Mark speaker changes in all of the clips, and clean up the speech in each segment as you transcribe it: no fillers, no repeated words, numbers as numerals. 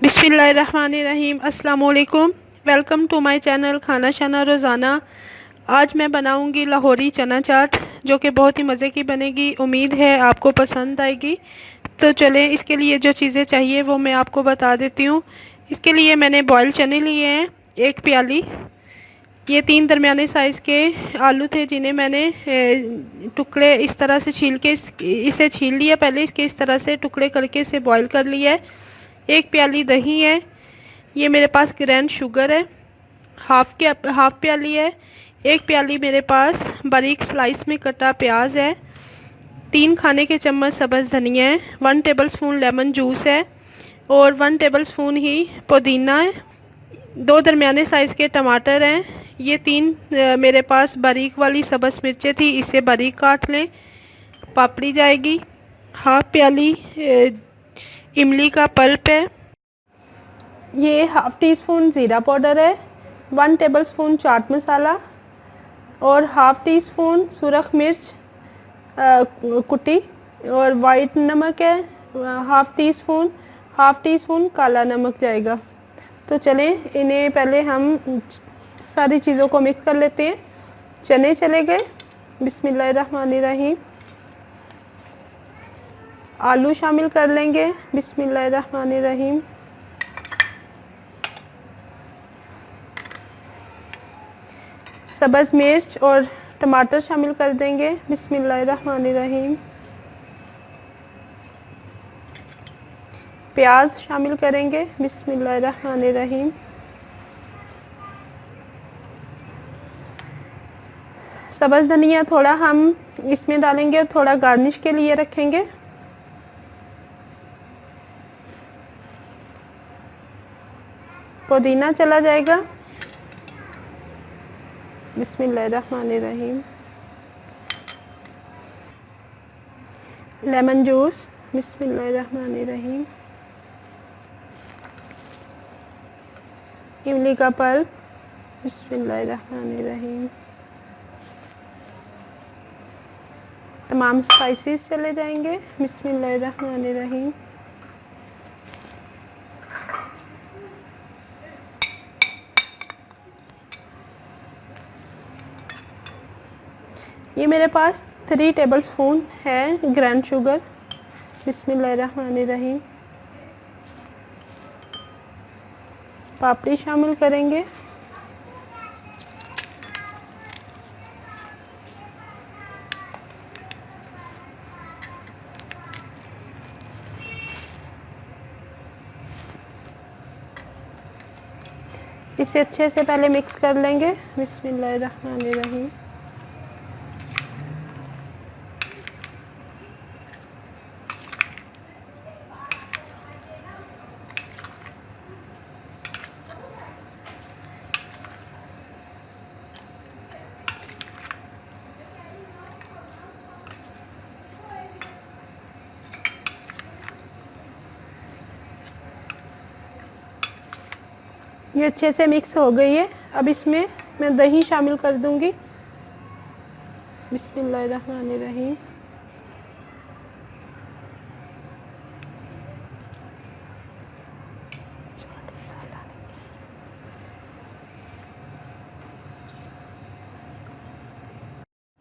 Speaker 1: बिस्मिल्लाहिर्रहमानिर्रहीम। अस्सलाम वालेकुम। वेलकम टू माय चैनल खाना शाना रोज़ाना। आज मैं बनाऊंगी लाहौरी चना चाट, जो कि बहुत ही मज़े की बनेगी। उम्मीद है आपको पसंद आएगी। तो चलें, इसके लिए जो चीज़ें चाहिए वो मैं आपको बता देती हूँ। इसके लिए मैंने बॉयल चने लिए हैं, एक प्याली। ये 3 दरमियाने साइज़ के आलू थे, जिन्हें मैंने टुकड़े इस तरह से छील के इसे छील लिया। पहले इसके इस तरह से टुकड़े करके इसे बॉईल कर लिया है। एक प्याली दही है। ये मेरे पास ग्रैंड शुगर है, हाफ प्याली है। एक प्याली मेरे पास बारीक स्लाइस में कटा प्याज है। 3 खाने के चम्मच सब्ज़ धनिया है। 1 टेबलस्पून लेमन जूस है और 1 टेबलस्पून ही पुदीना है। 2 दरमियाने साइज़ के टमाटर हैं। ये 3 मेरे पास बारीक वाली सब्ज़ मिर्चें थी, इसे बारीक काट लें। पापड़ी जाएगी। हाफ प्याली इमली का पल्प है। ये हाफ़ टी स्पून ज़ीरा पाउडर है। 1 टेबलस्पून चाट मसाला और हाफ़ टी स्पून सुरख मिर्च कुटी और वाइट नमक है। हाफ़ टी स्पून काला नमक जाएगा। तो चलें, इन्हें पहले हम सारी चीज़ों को मिक्स कर लेते हैं। चने चले गए। बिस्मिल्लाहिर्रहमानिर्रहीम। आलू शामिल कर लेंगे। बिस्मिल्लाहिर्रहमानिर्रहीम। सब्ज़ मिर्च और टमाटर शामिल कर देंगे। बिस्मिल्लाहिर्रहमानिर्रहीम। प्याज शामिल करेंगे। बिस्मिल्लाहिर्रहमानिर्रहीम। सब्ज़ धनिया थोड़ा हम इसमें डालेंगे और थोड़ा गार्निश के लिए रखेंगे। पुदीना चला जाएगा। बिस्मिल्लाहिर्रहमानिर्रहीम। Lemon juice. बिस्मिल्लाहिर्रहमानिर्रहीम। इमली का पल्प। बिस्मिल्लाहिर्रहमानिर्रहीम। तमाम स्पाइसेस चले जाएंगे। बिस्मिल्लाहिर्रहमानिर्रहीम। ये मेरे पास 3 टेबलस्पून है ग्रैंड शुगर। बिस्मिल्लाहिर्रहमानिर्रहीम। पापड़ी शामिल करेंगे। इसे अच्छे से पहले मिक्स कर लेंगे। बिस्मिल्लाहिर्रहमानिर्रहीम। ये अच्छे से मिक्स हो गई है। अब इसमें मैं दही शामिल कर दूंगी। बिस्मिल्लाहिर्रहमानिर्रहीम।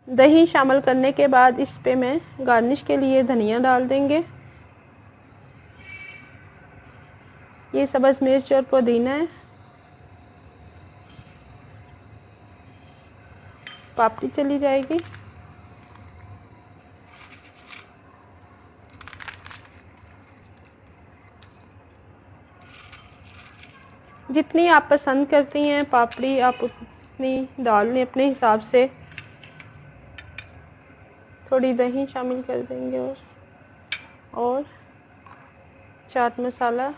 Speaker 1: दही शामिल करने के बाद इस पे मैं गार्निश के लिए धनिया डाल देंगे। ये सब्ज़ मिर्च और पुदीना है। पापड़ी चली जाएगी। जितनी आप पसंद करती हैं पापड़ी, आप उतनी डाल लें अपने हिसाब से। थोड़ी दही शामिल कर देंगे और चाट मसाला।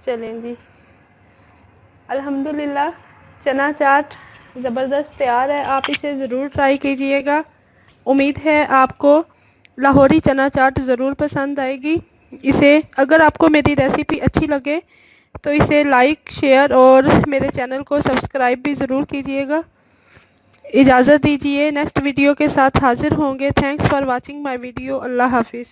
Speaker 1: चलें जी, अल्हम्दुलिल्लाह चना चाट ज़बरदस्त तैयार है। आप इसे ज़रूर ट्राई कीजिएगा। उम्मीद है आपको लाहौरी चना चाट ज़रूर पसंद आएगी। इसे अगर आपको मेरी रेसिपी अच्छी लगे तो इसे लाइक, शेयर और मेरे चैनल को सब्सक्राइब भी ज़रूर कीजिएगा। इजाज़त दीजिए, नेक्स्ट वीडियो के साथ हाज़िर होंगे। Thanks for watching my video. अल्लाह हाफिज़।